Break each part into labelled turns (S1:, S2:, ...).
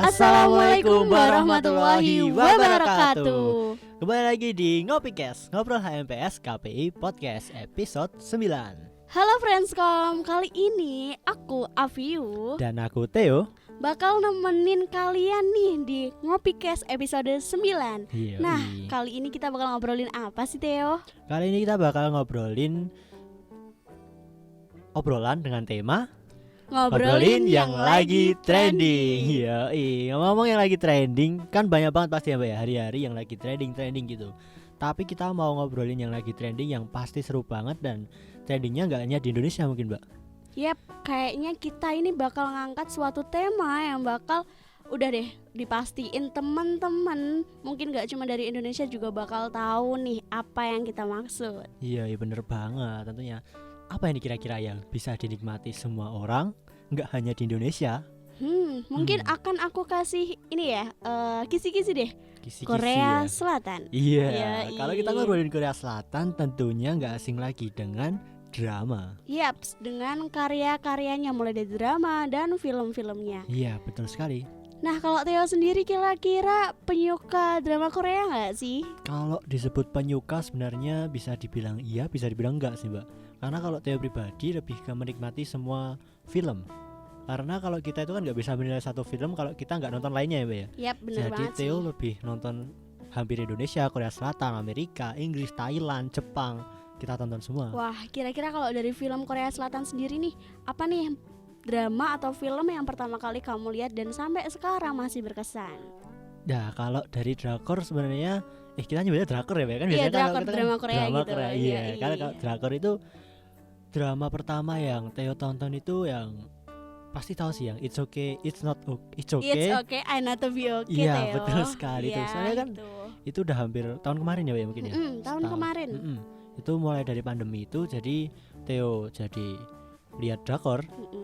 S1: Assalamualaikum warahmatullahi wabarakatuh.
S2: Kembali lagi di Ngopicast, Ngobrol HMPS KPI Podcast episode 9.
S1: Halo Friendscom, kali ini aku Aviu
S2: Dan aku Theo
S1: bakal nemenin kalian nih di Ngopicast episode 9.
S2: Yoi.
S1: Nah, kali ini kita bakal ngobrolin apa sih Theo?
S2: Kali ini kita bakal ngobrolin obrolan dengan tema Ngobrolin yang lagi trending. Yoi, ngomong yang lagi trending kan banyak banget pasti ya Mbak ya, hari-hari yang lagi trending gitu. Tapi kita mau ngobrolin yang lagi trending yang pasti seru banget dan trendingnya nggak hanya di Indonesia mungkin Mbak.
S1: Yap, kayaknya kita ini bakal ngangkat suatu tema yang bakal udah deh dipastiin teman-teman mungkin gak cuma dari Indonesia juga bakal tahu nih apa yang kita maksud.
S2: Iya bener banget tentunya. Apa ini kira-kira yang bisa dinikmati semua orang, nggak hanya di Indonesia?
S1: Mungkin akan aku kasih ini ya, kisi-kisi deh.
S2: Kisi-kisi
S1: Korea
S2: ya.
S1: Selatan.
S2: Iya, kalau kita ngobrolin Korea Selatan tentunya nggak asing lagi dengan drama.
S1: Yaps, dengan karya-karyanya mulai dari drama dan film-filmnya.
S2: Iya, betul sekali.
S1: Nah, kalau Theo sendiri kira-kira penyuka drama Korea nggak sih?
S2: Kalau disebut penyuka sebenarnya bisa dibilang iya, bisa dibilang enggak sih Mbak. Karena kalau Theo pribadi lebih ke menikmati semua film. Karena kalau kita itu kan nggak bisa menilai satu film kalau kita nggak nonton lainnya ya Mbak ya.
S1: Yap, bener
S2: Jadi
S1: banget
S2: Theo
S1: sih.
S2: lebih nonton hampir Indonesia, Korea Selatan, Amerika, Inggris, Thailand, Jepang. Kita tonton semua.
S1: Wah, kira-kira kalau dari film Korea Selatan sendiri nih, apa nih drama atau film yang pertama kali kamu lihat dan sampai sekarang masih berkesan?
S2: Nah kalau dari drakor sebenarnya kita nyebutnya drakor ya Mbak kan
S1: Iya,
S2: biasanya
S1: drakor,
S2: kalau kita
S1: drama Korea
S2: drama
S1: gitu.
S2: Korea,
S1: Iya,
S2: iya. Karena
S1: iya.
S2: kalau drakor itu drama pertama yang Theo tonton itu yang pasti tahu sih yang It's Okay, It's Not Okay, It's Okay.
S1: It's okay, I not to be okay.
S2: Iya,
S1: Theo.
S2: betul sekali tuh.
S1: Iya,
S2: Soalnya kan
S1: gitu.
S2: itu udah hampir tahun kemarin ya Mbak ya mungkin ya.
S1: Tahun
S2: Setahun.
S1: kemarin.
S2: Itu mulai dari pandemi itu jadi Theo jadi lihat drakor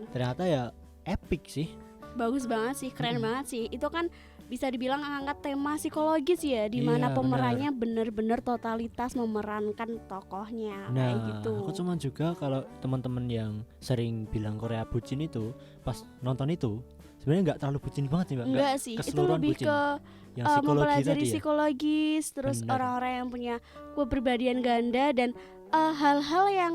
S2: ternyata ya epic sih.
S1: Bagus banget sih, keren banget sih. Itu kan bisa dibilang ngangkat tema psikologis ya, di mana
S2: Iya,
S1: pemerannya bener-bener totalitas memerankan tokohnya kayak
S2: Nah,
S1: gitu.
S2: aku cuman juga kalau teman-teman yang sering bilang Korea bucin itu pas nonton itu sebenarnya nggak terlalu bucin banget sih Mbak.
S1: Enggak sih, itu
S2: keseluruhan
S1: lebih
S2: bucin.
S1: ke
S2: Yang psikologi
S1: mempelajari
S2: tadi ya.
S1: psikologis, terus
S2: Bener.
S1: orang-orang yang punya kepribadian ganda dan hal-hal yang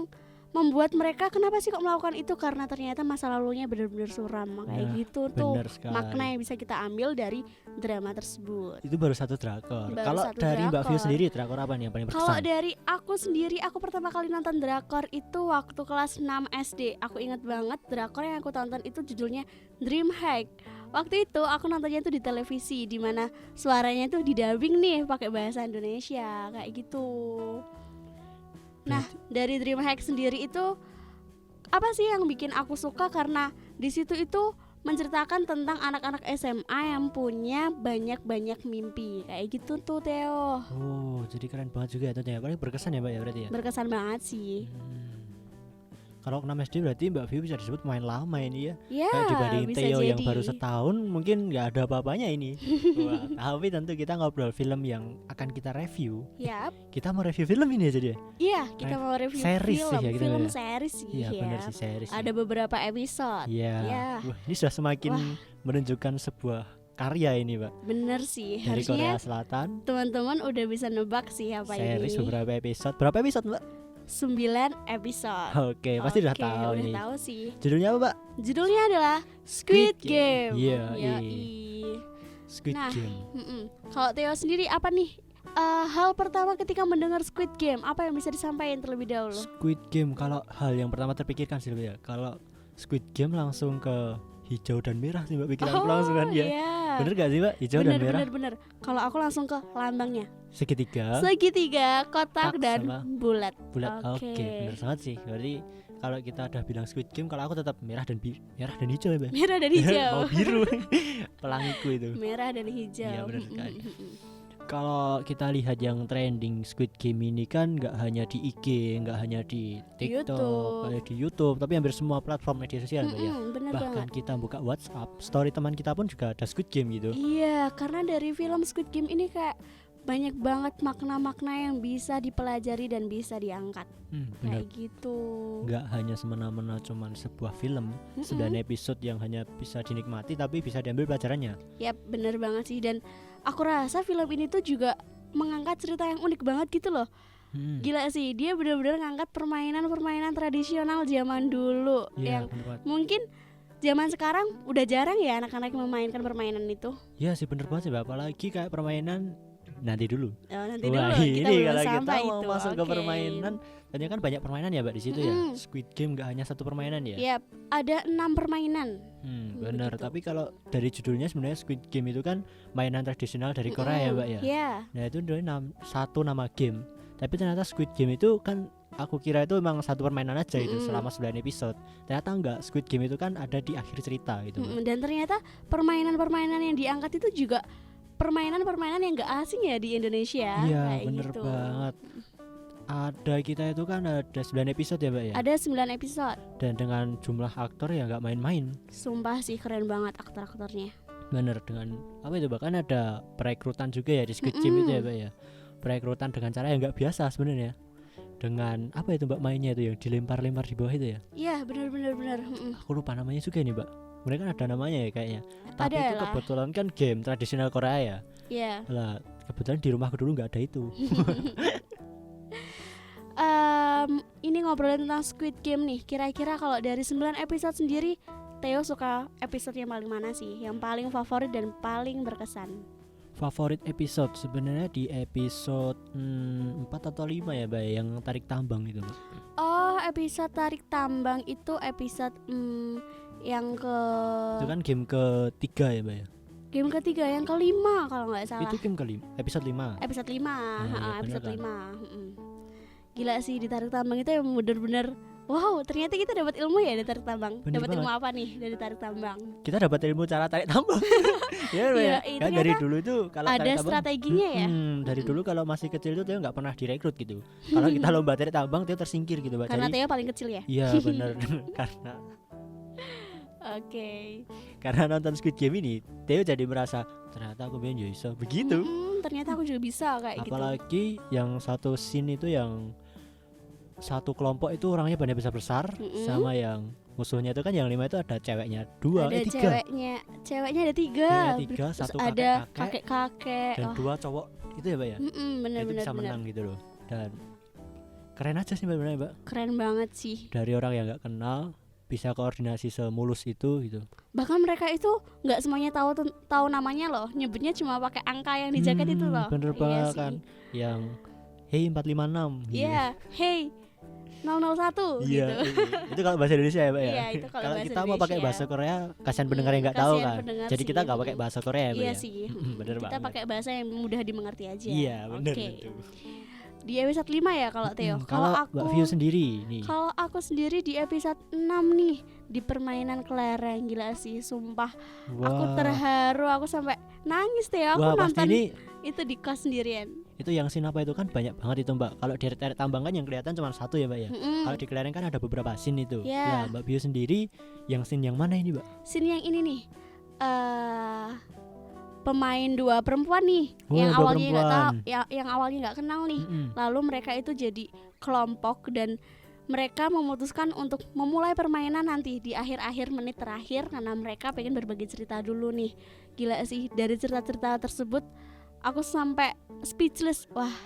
S1: membuat mereka kenapa sih kok melakukan itu, karena ternyata masa lalunya benar-benar suram kayak
S2: Nah,
S1: gitu tuh.
S2: bener sekali.
S1: Makna yang bisa kita ambil dari drama tersebut.
S2: Itu baru satu drakor.
S1: Baru
S2: Kalau
S1: satu
S2: dari Mbak Vio
S1: drakor.
S2: sendiri drakor apa nih yang paling
S1: Kalau
S2: berkesan?
S1: dari aku sendiri, aku pertama kali nonton drakor itu waktu kelas 6 SD. Aku ingat banget drakor yang aku tonton itu judulnya Dream Hack. Waktu itu aku nontonnya itu di televisi, di mana suaranya itu didubbing nih pakai bahasa Indonesia kayak gitu. Nah, dari Dream Hack sendiri itu apa sih yang bikin aku suka, karena di situ itu menceritakan tentang anak-anak SMA yang punya banyak-banyak mimpi kayak gitu tuh Theo.
S2: Oh, jadi keren banget juga ya tentunya. Paling berkesan ya Mbak ya berarti ya.
S1: Berkesan banget sih.
S2: Kalau 6 SD berarti Mbak Vio bisa disebut main lama ini ya.
S1: Ya,
S2: Kayak dibanding
S1: bisa
S2: Theo yang
S1: jadi.
S2: baru setahun mungkin nggak ada apa-apanya ini. Wah, tapi tentu kita ngobrol film yang akan kita review.
S1: Yap.
S2: Kita mau review film ini aja dia.
S1: Iya, kita mau review
S2: Series sih
S1: film,
S2: ya, kita
S1: film
S2: ya.
S1: series sih.
S2: Iya
S1: ya.
S2: benar sih series.
S1: Ada beberapa episode.
S2: Iya.
S1: Ya.
S2: Wah, ini sudah semakin menunjukkan sebuah karya ini, Pak.
S1: Bener sih.
S2: Dari
S1: Harusnya
S2: Korea Selatan.
S1: teman-teman udah bisa nebak sih apa
S2: Series
S1: ini.
S2: beberapa episode. Berapa episode, Mbak?
S1: 9 episode.
S2: Oke, pasti udah
S1: Oke,
S2: tahu
S1: udah
S2: ini.
S1: tahu sih.
S2: Judulnya apa, Pak?
S1: Judulnya adalah Squid Game.
S2: Iya,
S1: Yoi.
S2: Squid
S1: Nah,
S2: Game.
S1: Kalau Theo sendiri apa nih hal pertama ketika mendengar Squid Game? Apa yang bisa disampaikan terlebih dahulu?
S2: Squid Game kalau hal yang pertama terpikirkan sih ya. Kalau Squid Game langsung ke hijau dan merah sih Mbak pikiranku langsung kan ya.
S1: Iya.
S2: Bener gak sih Mbak? Hijau dan merah.
S1: Bener. Kalau aku langsung ke lambangnya.
S2: Segitiga.
S1: Segitiga, kotak dan
S2: sama
S1: bulat.
S2: Bulat. Oke, bener banget sih. Berarti kalau kita udah bilang Squid Game, kalau aku tetap merah dan hijau ya Mbak.
S1: Merah dan hijau.
S2: Mau biru. Pelangiku itu.
S1: Merah dan hijau.
S2: Iya benar sekali. Kalau kita lihat yang trending Squid Game ini kan nggak hanya di IG, nggak hanya di TikTok,
S1: YouTube.
S2: nggak hanya di YouTube, tapi hampir semua platform media sosial Mbak, ya.
S1: Bener
S2: Bahkan
S1: banget.
S2: kita buka WhatsApp, story teman kita pun juga ada Squid Game gitu.
S1: Iya, karena dari film Squid Game ini kayak banyak banget makna-makna yang bisa dipelajari dan bisa diangkat.
S2: Bener.
S1: Kayak gitu.
S2: Nggak hanya semena-mena cuman sebuah film 9 episode yang hanya bisa dinikmati, tapi bisa diambil pelajarannya.
S1: Yap, bener banget sih. Dan aku rasa film ini tuh juga mengangkat cerita yang unik banget gitu loh. Gila sih, dia benar-benar ngangkat permainan-permainan tradisional zaman dulu
S2: Iya,
S1: yang
S2: bener banget.
S1: mungkin zaman sekarang udah jarang ya anak-anak memainkan permainan itu.
S2: Iya sih, bener banget sih Mbak. Apalagi kayak permainan nanti dulu.
S1: Oh, nanti
S2: Wah,
S1: dulu kita
S2: ini
S1: belum
S2: kalau kita
S1: sampai
S2: mau
S1: itu.
S2: masuk ke
S1: Oke.
S2: permainan, ternyata kan banyak permainan ya Mbak di situ ya. Squid Game nggak hanya satu permainan ya.
S1: Yap, ada 6 permainan.
S2: Benar.
S1: Begitu.
S2: Tapi kalau dari judulnya sebenarnya Squid Game itu kan mainan tradisional dari Korea ya Mbak ya.
S1: Iya.
S2: Nah itu satu nama game. Tapi ternyata Squid Game itu kan aku kira itu memang satu permainan aja itu selama 9 episode. Ternyata enggak, Squid Game itu kan ada di akhir cerita gitu.
S1: Dan ternyata permainan-permainan yang diangkat itu juga permainan-permainan yang gak asing ya di Indonesia.
S2: Iya,
S1: Kayak
S2: bener
S1: gitu.
S2: banget. Ada kita itu kan ada 9 episode ya Mbak ya.
S1: Ada 9 episode.
S2: Dan dengan jumlah aktor ya nggak main-main.
S1: Sumpah sih keren banget aktor-aktornya.
S2: Bener, dengan apa itu bahkan ada perekrutan juga ya di Squid Game itu ya Mbak ya. Perekrutan dengan cara yang nggak biasa sebenarnya. Dengan apa itu Mbak mainnya itu yang dilempar-lempar di bawah itu ya.
S1: Iya benar.
S2: Aku lupa namanya juga nih Mbak. Mereka kan ada namanya ya kayaknya. Tapi
S1: Ada
S2: itu
S1: lah.
S2: kebetulan kan game tradisional Korea ya.
S1: Iya.
S2: Lah kebetulan di rumahku dulu nggak ada itu.
S1: Ini ngobrolin tentang Squid Game nih. Kira-kira kalau dari 9 episode sendiri, Theo suka episode yang paling mana sih? Yang paling favorit dan paling berkesan?
S2: Favorit episode sebenarnya di episode 4 atau 5 ya Mbak yang tarik tambang itu Mbak.
S1: Oh, episode tarik tambang itu episode yang ke
S2: Itu kan game ketiga ya Mbak ya.
S1: game ketiga, yang kelima kalau nggak salah.
S2: Itu game kelima, episode 5.
S1: Episode 5,
S2: iya,
S1: episode
S2: bener
S1: 5. Gila sih di tarik tambang itu yang bener-bener wow, ternyata kita dapat ilmu ya dari tarik tambang.
S2: Bener
S1: Dapat ilmu
S2: banget.
S1: apa nih dari tarik tambang?
S2: Kita dapat ilmu cara tarik tambang. Ya Mbak
S1: Iya,
S2: ya.
S1: itu
S2: Kan dari
S1: ternyata
S2: dulu itu kalau
S1: Ada
S2: tarik tambang
S1: strateginya ya.
S2: dari dulu kalau masih kecil itu Theo nggak pernah direkrut gitu. Kalau kita lomba tarik tambang Theo tersingkir gitu Mbak.
S1: Karena
S2: Jadi
S1: Theo paling kecil ya.
S2: iya benar
S1: Oke.
S2: karena nonton Squid Game ini Theo jadi merasa ternyata aku pengen bisa begitu.
S1: Ternyata aku juga bisa kayak gitu.
S2: Apalagi yang satu scene itu yang satu kelompok itu orangnya banyak besar sama yang musuhnya itu kan yang 5 itu ada ceweknya 2
S1: Ada
S2: 3
S1: ceweknya ada 3.
S2: Ceweknya 3,
S1: Terus
S2: satu
S1: ada
S2: kakek-kakek
S1: kakek-kakek.
S2: dan 2 cowok itu ya Mbak ya.
S1: Bener
S2: Itu bisa menang gitu loh. Dan keren aja sih Mbak, Mbak.
S1: Keren banget sih.
S2: Dari orang yang nggak kenal bisa koordinasi semulus itu gitu.
S1: Bahkan mereka itu nggak semuanya tahu namanya loh. Nyebutnya cuma pakai angka yang di jaket itu loh.
S2: Bener
S1: Iya
S2: banget
S1: sih.
S2: kan. Yang hey 456.
S1: Iya, hey 001
S2: Iya,
S1: gitu.
S2: itu kalau bahasa Indonesia ya Mbak ya.
S1: Iya, itu kalau bahasa
S2: kita mau pakai
S1: Indonesia.
S2: bahasa Korea, kasihan pendengar yang nggak tahu
S1: Kasihan
S2: kan.
S1: pendengar
S2: Jadi
S1: sih.
S2: kita nggak pakai bahasa Korea ya Mbak
S1: Iya
S2: ya.
S1: sih.
S2: Bener
S1: Kita
S2: banget.
S1: pakai bahasa yang mudah dimengerti aja.
S2: Iya, bener
S1: Oke.
S2: itu.
S1: Di episode 5 ya kalau Theo.
S2: Kalau Mbak View sendiri nih.
S1: Kalau aku sendiri di episode 6 nih, di permainan kelereng, gila sih sumpah. Aku
S2: Wah.
S1: terharu, aku sampai nangis Theo. Aku
S2: Wah, pasti
S1: nonton
S2: ini
S1: itu di kos sendirian.
S2: itu yang scene apa itu kan banyak banget itu Mbak. Kalau di tarik tambang kan yang kelihatan cuma satu ya Mbak ya. Kalau di kelereng kan ada beberapa scene itu.
S1: Iya.
S2: Nah, Mbak View sendiri yang scene yang mana ini Mbak?
S1: Scene yang ini nih. Pemain 2 perempuan nih,
S2: Oh,
S1: yang
S2: dua
S1: awalnya nggak tahu,
S2: perempuan.
S1: yang awalnya nggak kenal nih.
S2: Mm-mm.
S1: Lalu mereka itu jadi kelompok dan mereka memutuskan untuk memulai permainan nanti di akhir-akhir menit terakhir karena mereka pengen berbagi cerita dulu nih. Gila sih, dari cerita-cerita tersebut aku sampai speechless. Wah,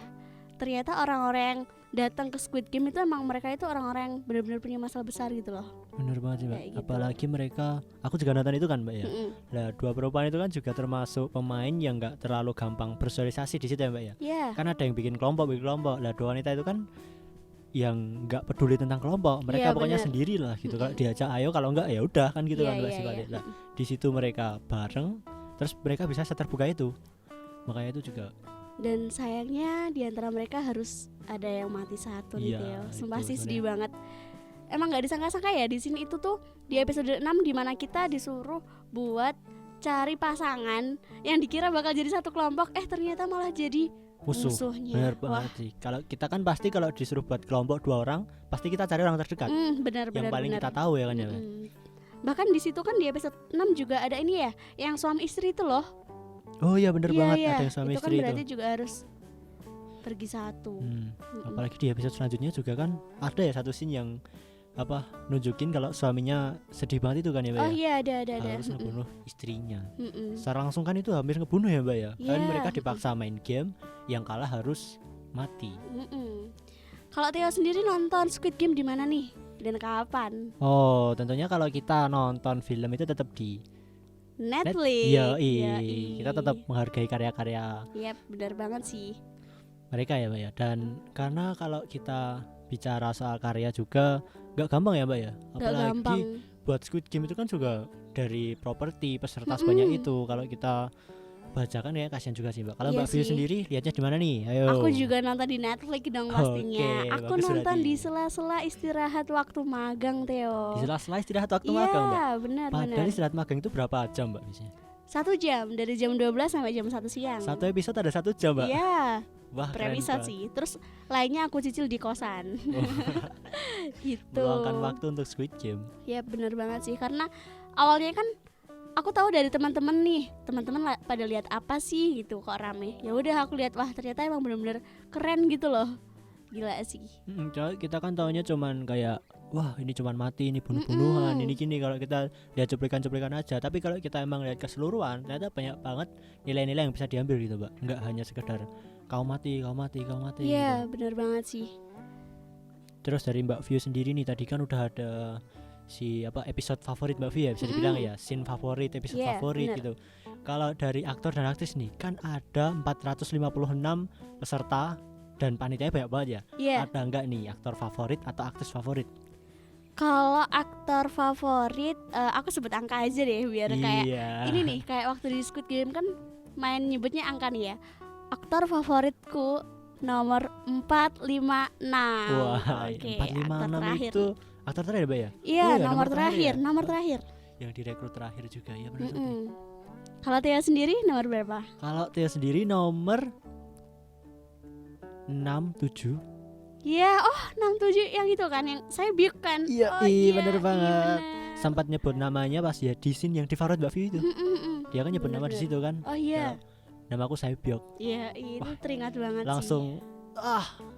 S1: ternyata orang-orang yang datang ke Squid Game itu emang mereka itu orang-orang yang benar-benar punya masalah besar gitu loh.
S2: Bener banget sih Mbak.
S1: Kayak gitu.
S2: Apalagi mereka, aku juga nonton itu kan Mbak ya. Nah, 2 perempuan itu kan juga termasuk pemain yang nggak terlalu gampang bersosialisasi di situ ya Mbak ya.
S1: Iya.
S2: Kan ada yang bikin kelompok. Lah 2 wanita itu kan yang nggak peduli tentang kelompok. Mereka
S1: Iya,
S2: pokoknya
S1: bener.
S2: sendiri lah gitu. Kalau diajak ayo, kalau enggak ya udah kan gitu
S1: Iya,
S2: kan Mbak
S1: iya,
S2: sifatnya.
S1: iya.
S2: Lah, di situ mereka bareng, terus mereka bisa seterbuka itu. Makanya itu juga
S1: Dan sayangnya di antara mereka harus ada yang mati satu nih
S2: Iya,
S1: Theo.
S2: itu
S1: Sumpah sih sedih
S2: sebenarnya.
S1: banget. Emang nggak disangka-sangka ya di sini itu tuh di episode 6 dimana kita disuruh buat cari pasangan yang dikira bakal jadi satu kelompok, ternyata malah jadi musuhnya.
S2: Bener
S1: Wah,
S2: banget sih. Kalau kita kan pasti kalau disuruh buat kelompok 2 orang, pasti kita cari orang terdekat.
S1: benar
S2: yang paling
S1: benar.
S2: kita tahu ya kan ya.
S1: Bahkan di situ kan di episode 6 juga ada ini ya, yang suami istri itu loh.
S2: Oh iya bener
S1: Iya,
S2: banget,
S1: iya.
S2: ada yang suami
S1: Itu kan
S2: istri
S1: berarti
S2: itu.
S1: juga harus pergi satu.
S2: Apalagi di episode selanjutnya juga kan ada ya satu scene yang apa nunjukin kalau suaminya sedih banget itu kan ya Mbak
S1: Oh
S2: ya.
S1: iya, ada.
S2: Harus ngebunuh istrinya.
S1: Mm-mm.
S2: Secara langsung kan itu hampir ngebunuh ya Mbak ya. Kan
S1: Iya,
S2: mereka dipaksa main game, yang kalah harus mati.
S1: Mm-mm. Kalau Theo sendiri nonton Squid Game di mana nih dan kapan?
S2: Oh, tentunya kalau kita nonton film itu tetap di
S1: Netflix.
S2: Yoi.
S1: Yoi.
S2: Kita tetap menghargai karya-karya
S1: Yap, benar banget sih.
S2: mereka ya Mbak ya. Dan karena kalau kita bicara soal karya juga gak gampang ya Mbak ya.
S1: Gak
S2: Apalagi
S1: gampang.
S2: buat Squid Game itu kan juga dari properti peserta
S1: Mm-mm.
S2: sebanyak itu. Kalau kita bacakan ya kasihan juga sih Mbak. Kalau
S1: Iya
S2: Mbak View
S1: sih.
S2: sendiri lihatnya di mana nih? Ayo.
S1: Aku juga nonton di Netflix dong pastinya.
S2: Oke,
S1: Aku
S2: bagus
S1: nonton
S2: berarti.
S1: di sela-sela istirahat waktu magang, Theo.
S2: Di sela-sela istirahat waktu
S1: Iya,
S2: magang Mbak.
S1: benar.
S2: Padahal istirahat magang itu berapa jam Mbak biasanya?
S1: 1 jam dari jam 12 sampai jam 1 siang.
S2: Satu episode ada 1 jam Mbak.
S1: Iya,
S2: Wah
S1: per
S2: keren
S1: episode
S2: banget.
S1: sih. Terus lainnya aku cicil di kosan. Gitu.
S2: Meluangkan waktu untuk Squid Game.
S1: Ya bener banget sih, karena awalnya kan aku tahu dari teman-teman nih, teman-teman pada lihat apa sih gitu kok rame. Ya udah aku lihat, wah ternyata emang bener-bener keren gitu loh. Gila sih.
S2: Kita kan taunya cuman kayak wah ini cuman mati, ini bunuh-bunuhan,
S1: Mm-mm.
S2: ini gini kalau kita lihat cuplikan-cuplikan aja. Tapi kalau kita emang lihat keseluruhan, ternyata banyak banget nilai-nilai yang bisa diambil gitu, Mbak. Enggak hanya sekedar kau mati
S1: Iya,
S2: gitu.
S1: bener banget sih.
S2: Terus dari Mbak View sendiri nih tadi kan udah ada si apa episode favorit Mbak View ya bisa dibilang ya, scene favorit, episode
S1: Iya,
S2: favorit
S1: bener.
S2: gitu. Kalau dari aktor dan aktris nih kan ada 456 peserta dan panitia banyak banget ya.
S1: Iya.
S2: Ada enggak nih aktor favorit atau aktris favorit?
S1: Kalau aktor favorit, aku sebut angka aja deh biar kayak
S2: Iya.
S1: ini nih, kayak waktu di Squid Game kan main nyebutnya angka nih ya. Aktor favoritku nomor 456.
S2: Wah,
S1: Oke,
S2: 456
S1: aktor terakhir.
S2: itu aktor terakhir Mbak ya?
S1: Iya,
S2: Oh iya,
S1: nomor terakhir,
S2: ya?
S1: nomor terakhir.
S2: Yang direkrut terakhir juga ya benar.
S1: Mm-mm. Kalau Tia sendiri nomor berapa?
S2: Kalau Theo sendiri nomor 67.
S1: Iya, oh 67 yang itu kan yang saya biuk kan.
S2: Iya,
S1: Oh,
S2: bener banget.
S1: bener.
S2: Sempat nyebut namanya pas ya di scene yang di favorit Mbak View itu.
S1: Mm-mm.
S2: Dia kan nyebut nama di
S1: Bener-bener.
S2: situ kan.
S1: Oh iya,
S2: Nama aku Saibyok.
S1: iya itu
S2: Wah,
S1: teringat banget
S2: Langsung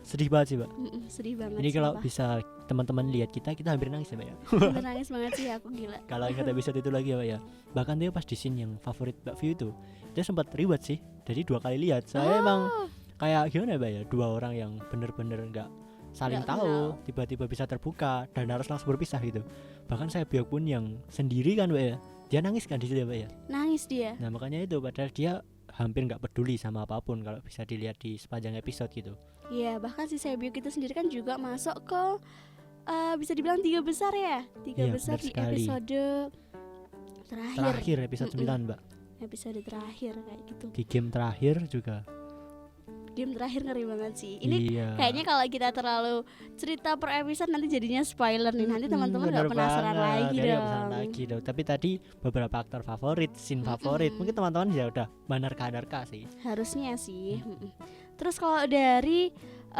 S2: sedih banget sih Mbak.
S1: sih. Sedih banget.
S2: Ini kalau
S1: sumpah.
S2: bisa teman-teman lihat kita hampir nangis ya Mbak ya.
S1: Bener nangis banget sih aku, gila.
S2: Kalau ingat episode itu lagi ya Mbak ya. Bahkan dia pas di scene yang favorit Mbak View itu, dia sempat rewatch sih. Jadi 2 kali lihat. Saya emang
S1: Oh,
S2: kayak gimana ya Mbak ya, 2 orang yang bener-bener nggak saling
S1: Nggak
S2: tahu, tiba-tiba bisa terbuka dan harus langsung berpisah gitu. Bahkan saya Biok pun yang sendiri kan Mbak ya, dia nangis kan di situ ya Mbak ya.
S1: nangis dia.
S2: Nah makanya itu padahal dia hampir nggak peduli sama apapun kalau bisa dilihat di sepanjang episode gitu.
S1: Iya, bahkan si Sebiuk itu sendiri kan juga masuk ke bisa dibilang 3 besar ya. 3
S2: Iya,
S1: besar
S2: benar
S1: di
S2: sekali.
S1: episode terakhir.
S2: Terakhir episode 9 Mbak.
S1: Episode terakhir kayak gitu.
S2: Di game terakhir juga.
S1: Game terakhir ngeri banget sih. Ini
S2: Iya.
S1: kayaknya kalau kita terlalu cerita per episode nanti jadinya spoiler nih. Nanti teman-teman
S2: Bener
S1: nggak penasaran
S2: banget,
S1: lagi
S2: jadi nggak penasaran
S1: dong.
S2: lagi dong. Tapi tadi beberapa aktor favorit, scene favorit, mungkin teman-teman ya udah menerka-nerka sih.
S1: Harusnya sih. Terus kalau dari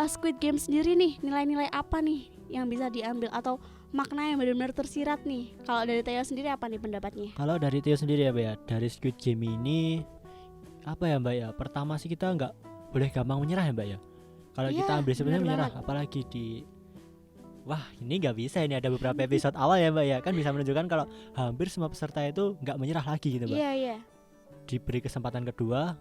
S1: Squid Game sendiri nih, nilai-nilai apa nih yang bisa diambil atau makna yang benar-benar tersirat nih? Kalau dari Theo sendiri apa nih pendapatnya?
S2: Kalau dari Theo sendiri ya Mbak ya, dari Squid Game ini apa ya Mbak ya? Pertama sih kita nggak boleh gampang menyerah ya Mbak ya. Kalau
S1: Iya,
S2: kita ambil sebenarnya
S1: bener
S2: menyerah, apalagi di wah ini nggak bisa, ini ada beberapa episode awal ya Mbak ya, kan bisa menunjukkan kalau hampir semua peserta itu nggak menyerah lagi gitu Mbak.
S1: Iya, iya.
S2: Diberi kesempatan kedua,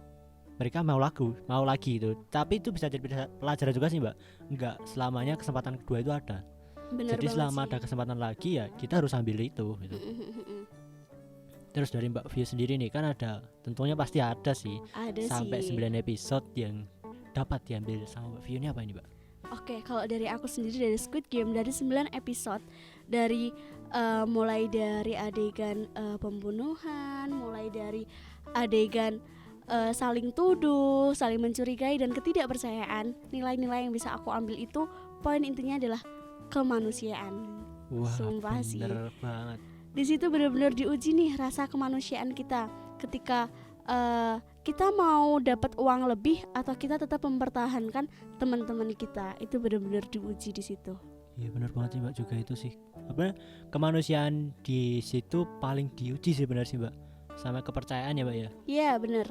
S2: mereka mau lagi itu. Tapi itu bisa jadi pelajaran juga sih Mbak. Nggak selamanya kesempatan kedua itu ada.
S1: Bener
S2: Jadi
S1: banget
S2: selama
S1: sih.
S2: ada kesempatan lagi ya kita harus ambil itu gitu. Terus dari Mbak View sendiri nih kan ada, tentunya pasti ada sih
S1: Ada
S2: sampai
S1: sih.
S2: 9 episode yang dapat diambil sama Mbak View ini apa ini Mbak?
S1: Oke, kalau dari aku sendiri dari Squid Game dari 9 episode, dari mulai dari adegan pembunuhan, mulai dari adegan saling tuduh, saling mencurigai dan ketidakpercayaan, nilai-nilai yang bisa aku ambil itu poin intinya adalah kemanusiaan.
S2: Wah,
S1: Sumpah sih.
S2: bener banget.
S1: Di situ benar-benar diuji nih rasa kemanusiaan kita ketika kita mau dapat uang lebih atau kita tetap mempertahankan teman-teman kita. Itu benar-benar diuji di situ.
S2: Iya benar banget sih Mbak, juga itu sih. Apa kemanusiaan di situ paling diuji sih benar sih Mbak. Sama kepercayaan ya Mbak ya.
S1: Iya, benar.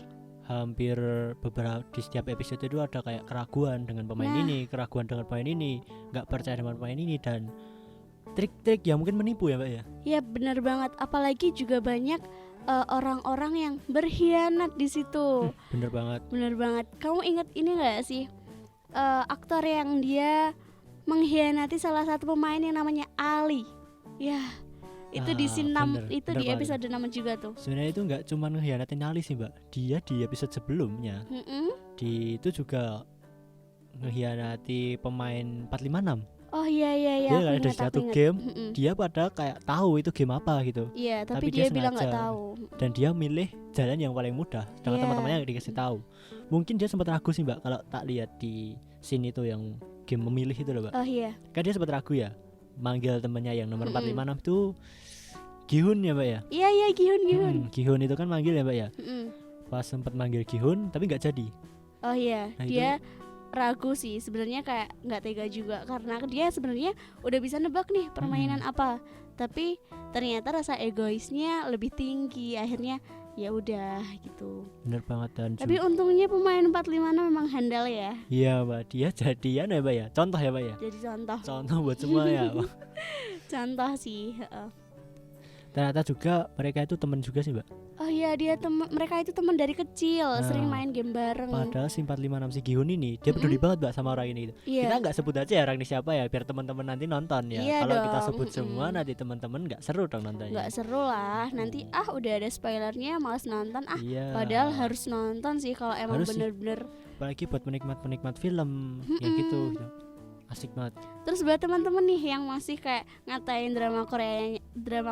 S2: hampir beberapa di setiap episode itu ada kayak keraguan dengan pemain
S1: Nah.
S2: ini, keraguan dengan pemain ini, nggak percaya dengan pemain ini, dan trik-trik yang mungkin menipu ya Mbak ya.
S1: Ya benar banget, apalagi juga banyak orang-orang yang berkhianat di situ.
S2: Bener banget.
S1: Bener banget. Kamu ingat ini nggak sih aktor yang dia mengkhianati salah satu pemain yang namanya Ali? Ya, itu di scene 6,
S2: bener,
S1: itu
S2: bener
S1: di
S2: banget.
S1: episode 6 juga tuh.
S2: Sebenarnya itu nggak cuma ngehianatin Ali sih Mbak, dia di episode sebelumnya itu juga ngehianati pemain 456.
S1: Oh iya iya iya.
S2: Dia
S1: aku
S2: ada
S1: ingat,
S2: satu
S1: aku ingat.
S2: game, dia pada kayak tahu itu game apa gitu,
S1: Iya, tapi
S2: tapi dia
S1: dia bilang nggak
S2: sengaja.
S1: tahu.
S2: dan dia milih jalan yang paling mudah, sedangkan
S1: Iya.
S2: teman-temannya nggak dikasih tahu. Mungkin dia sempat ragu sih Mbak, kalau tak lihat di scene itu yang game memilih itu loh Mbak.
S1: Oh iya.
S2: Kan dia sempat ragu ya, manggil temennya yang nomor
S1: Mm-mm.
S2: 456 itu Gihun ya Mbak ya.
S1: Iya iya Gihun.
S2: Gihun itu kan manggil ya Mbak ya.
S1: Mm-mm.
S2: Pas sempat manggil Gihun tapi nggak jadi.
S1: Oh iya,
S2: Nah,
S1: dia ragu sih sebenarnya, kayak nggak tega juga karena dia sebenarnya udah bisa nebak nih permainan apa, tapi ternyata rasa egoisnya lebih tinggi, akhirnya ya udah gitu.
S2: Bener banget. Dan
S1: Tapi untungnya pemain 456 memang handal ya,
S2: iya Mbak, dia jadian ya Mbak ya, contoh ya Mbak ya,
S1: jadi contoh
S2: buat semua ya.
S1: contoh sih.
S2: Ternyata juga mereka itu teman juga sih Mbak.
S1: Oh iya, mereka itu teman dari kecil,
S2: Nah,
S1: sering main game bareng.
S2: Padahal si 456 si Gihun ini dia peduli banget Mbak sama orang ini gitu.
S1: Iya.
S2: Kita nggak sebut aja ya orang ini siapa ya, biar teman-teman nanti nonton ya.
S1: Iya
S2: Kalau kita
S1: dong,
S2: sebut semua nanti teman-teman nggak seru dong nontonnya.
S1: Nggak seru lah, nanti udah ada spoilernya, malas nonton
S2: Iya.
S1: Padahal harus nonton sih kalau emang
S2: Harus sih.
S1: bener-bener.
S2: Apalagi buat penikmat film yang gitu. Asik banget.
S1: Terus buat teman-teman nih yang masih kayak ngatain drama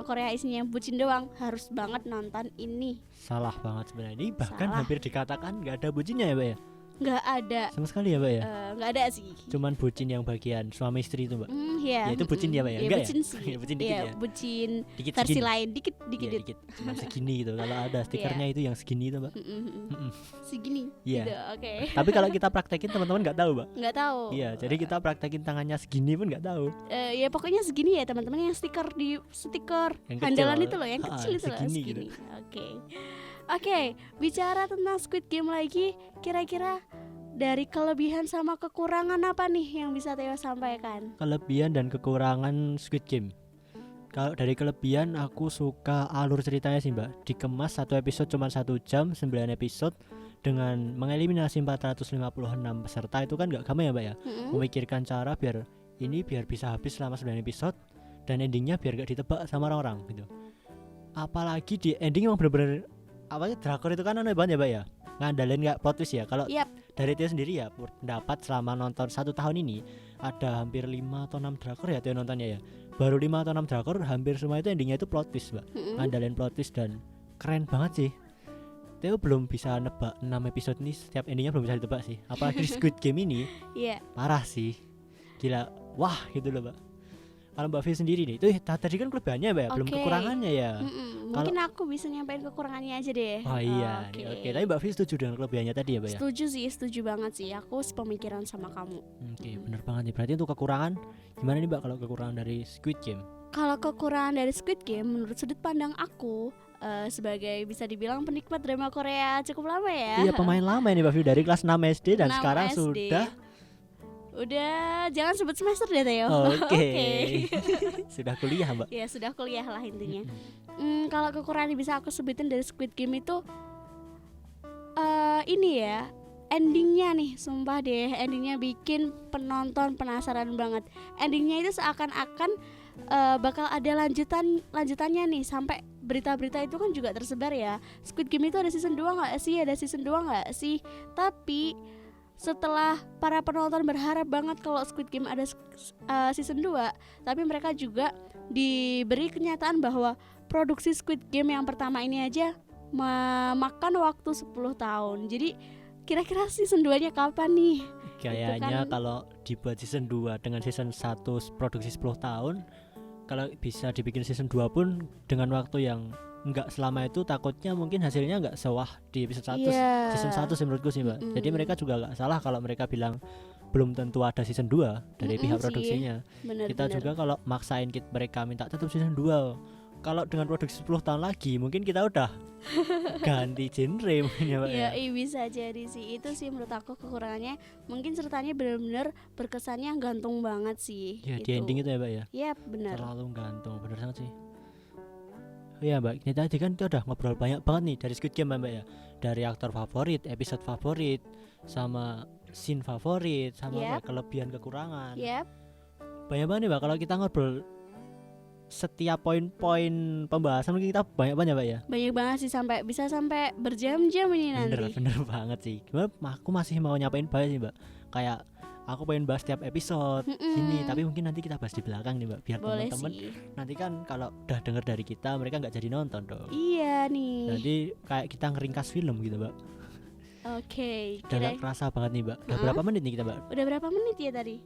S1: Korea isinya bucin doang, harus banget nonton ini.
S2: Salah banget sebenarnya. Ini bahkan
S1: Salah.
S2: hampir dikatakan nggak ada bucinnya ya Mbak ya.
S1: Nggak ada,
S2: Sama sekali ya Mbak ya.
S1: nggak ada sih.
S2: Cuman bucin yang bagian suami istri itu Mbak.
S1: Ya,
S2: Ya, itu bucin ya, Mbak ya?
S1: Iya,
S2: Enggak ya?
S1: bucin sih.
S2: Ya, bucin dikit
S1: Iya,
S2: ya?
S1: bucin
S2: Dikit
S1: versi
S2: segini.
S1: lain, dikit.
S2: Iya, dikit. Cuman segini gitu. Kalau ada stikernya itu yang segini itu Mbak.
S1: Segini.
S2: Iya.
S1: Gitu, oke.
S2: Tapi kalau kita praktekin teman-teman nggak tahu Mbak.
S1: Nggak tahu.
S2: Iya, jadi kita praktekin tangannya segini pun nggak tahu.
S1: Ya pokoknya segini ya teman-teman, yang stiker
S2: Yang kecil.
S1: handalan itu loh, yang
S2: Ha,
S1: kecil itu loh,
S2: segini
S1: segini.
S2: gitu.
S1: Oke, bicara tentang Squid Game lagi, kira-kira dari kelebihan sama kekurangan apa nih yang bisa Theo sampaikan?
S2: Kelebihan dan kekurangan Squid Game. Kalau dari kelebihan aku suka alur ceritanya sih Mbak. Dikemas satu episode cuma 1 jam, 9 episode dengan mengeliminasi 456 peserta itu kan nggak gampang ya Mbak ya. Memikirkan cara biar bisa habis selama 9 episode dan endingnya biar gak ditebak sama orang-orang gitu. Apalagi di ending emang bener-bener drakor itu kan aneh banget ya Mbak ya, ngandalin gak plot twist ya. Kalau
S1: Yap.
S2: dari Tio sendiri ya pendapat selama nonton 1 tahun ini ada hampir 5 atau 6 drakor ya Tio nontonnya ya. Baru 5 atau 6 drakor hampir semua itu endingnya itu plot twist Mbak. Ngandalin plot twist dan keren banget sih. Teo belum bisa nebak 6 episode ini, setiap endingnya belum bisa ditebak sih. Apalagi di Squid Game ini
S1: Iya.
S2: parah sih. Gila, wah gitu loh Mbak. Kalau Mbak V sendiri nih, itu tadi kan kelebihannya Mbak ya, belum
S1: Oke.
S2: kekurangannya ya.
S1: Mungkin aku bisa nyampein kekurangannya aja deh.
S2: Oh iya,
S1: Oke.
S2: oke. Tapi Mbak V setuju dengan kelebihannya tadi ya Mbak ya?
S1: Setuju sih, setuju banget sih. Aku sepemikiran sama kamu.
S2: Oke, bener banget nih. Berarti untuk kekurangan, gimana nih Mbak kalau kekurangan dari Squid Game?
S1: Kalau kekurangan dari Squid Game, menurut sudut pandang aku, sebagai bisa dibilang penikmat drama Korea cukup lama ya.
S2: Iya, pemain lama ini Mbak V dari kelas 6 SD dan
S1: 6
S2: sekarang
S1: SD.
S2: sudah
S1: Jangan sebut semester deh Theo.
S2: Oke. Sudah kuliah Mbak.
S1: Ya sudah kuliah lah intinya. Kalau kekurangan yang bisa aku sebutin dari Squid Game itu ini ya, endingnya nih, sumpah deh, endingnya bikin penonton penasaran banget. Endingnya itu seakan-akan bakal ada lanjutannya nih, sampai berita-berita itu kan juga tersebar ya. Squid Game itu ada season 2 nggak sih? Ada season 2 nggak sih? Tapi setelah para penonton berharap banget kalau Squid Game ada season 2, tapi mereka juga diberi kenyataan bahwa produksi Squid Game yang pertama ini aja memakan waktu 10 tahun. Jadi kira-kira season 2-nya kapan nih?
S2: Kayaknya
S1: kan.
S2: kalau dibuat season 2 dengan season 1 produksi 10 tahun, kalau bisa dibikin season 2 pun dengan waktu yang enggak selama itu, takutnya mungkin hasilnya enggak sewah di episode 1
S1: Iya.
S2: season 1 sih menurutku sih Mbak. Jadi mereka juga enggak salah kalau mereka bilang belum tentu ada season 2 dari pihak
S1: sih.
S2: produksinya.
S1: Bener,
S2: Kita
S1: bener.
S2: juga kalau maksain mereka minta tetap season 2, kalau dengan produksi 10 tahun lagi mungkin kita udah ganti genre mungkin ya Mbak ya.
S1: Iya, bisa jadi sih. Itu sih menurut aku kekurangannya. Mungkin ceritanya benar-benar berkesannya gantung banget sih.
S2: Ya di ending itu ya Mbak ya.
S1: Iya, benar.
S2: Terlalu gantung, bener banget sih. Oh iya Mbak, ini tadi kan kita udah ngobrol banyak banget nih dari Squid Game Mbak ya. Dari aktor favorit, episode favorit, sama scene favorit, sama apa ya, kelebihan kekurangan.
S1: Yap.
S2: Banyak banget nih Mbak kalau kita ngobrol setiap poin-poin pembahasan mungkin kita banyak banget Mbak ya.
S1: Banyak banget sih, bisa sampai berjam-jam ini nanti.
S2: Bener banget sih. Cuma aku masih mau nyapain banyak sih Mbak. Kayak aku pengen bahas setiap episode gini, tapi mungkin nanti kita bahas di belakang nih Mbak, biar teman-teman nanti kan kalau udah denger dari kita mereka nggak jadi nonton dong.
S1: Iya nih.
S2: Jadi kayak kita ngeringkas film gitu Mbak.
S1: Oke.
S2: Udah gak kerasa banget nih Mbak. Udah berapa menit nih kita Mbak?
S1: Udah berapa menit ya tadi?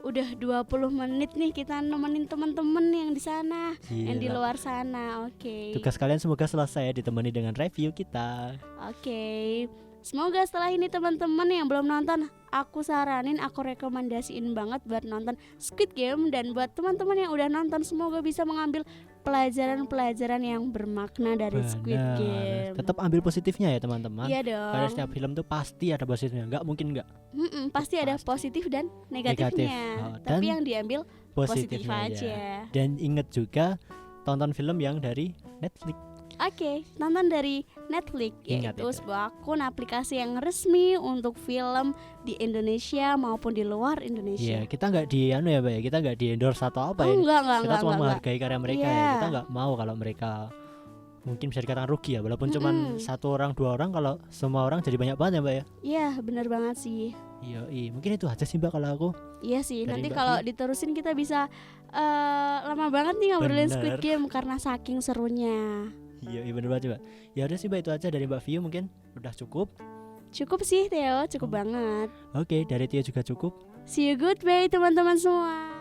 S1: Udah 20 menit nih kita nemenin teman-teman yang di sana, yang di luar sana. Oke.
S2: Tugas kalian semoga selesai ya, ditemani dengan review kita.
S1: Oke. Semoga setelah ini teman-teman yang belum nonton, aku saranin, aku rekomendasiin banget buat nonton Squid Game. Dan buat teman-teman yang udah nonton, semoga bisa mengambil pelajaran-pelajaran yang bermakna dari Squid Game.
S2: Tetap ambil positifnya ya teman-teman.
S1: Iya dong.
S2: Karena setiap film tuh pasti ada positifnya, nggak mungkin nggak.
S1: Pasti ada positif dan negatifnya. Tapi yang diambil positif aja.
S2: Dan ingat juga tonton film yang dari Netflix.
S1: Oke, nonton dari Netflix, yaitu sebuah akun aplikasi yang resmi untuk film di Indonesia maupun di luar Indonesia.
S2: Iya, kita nggak di ya Mbak ya, kita nggak di endorse atau apa ya. Kita cuma menghargai karya mereka ya. Kita nggak mau kalau mereka mungkin bisa dikatakan rugi ya, walaupun cuma satu orang dua orang, kalau semua orang jadi banyak banget ya Mbak ya.
S1: Iya, benar banget sih.
S2: Iya, mungkin itu aja sih Mbak kalau aku.
S1: Iya sih, nanti kalau diterusin kita bisa lama banget nih ngobrolin Squid Game karena saking serunya.
S2: Iya bener banget Mbak. Ya udah sih Mbak, itu aja dari Mbak Vio, mungkin udah cukup.
S1: Cukup sih Theo, cukup banget.
S2: Oke, dari Theo juga cukup.
S1: See you goodbye teman-teman semua.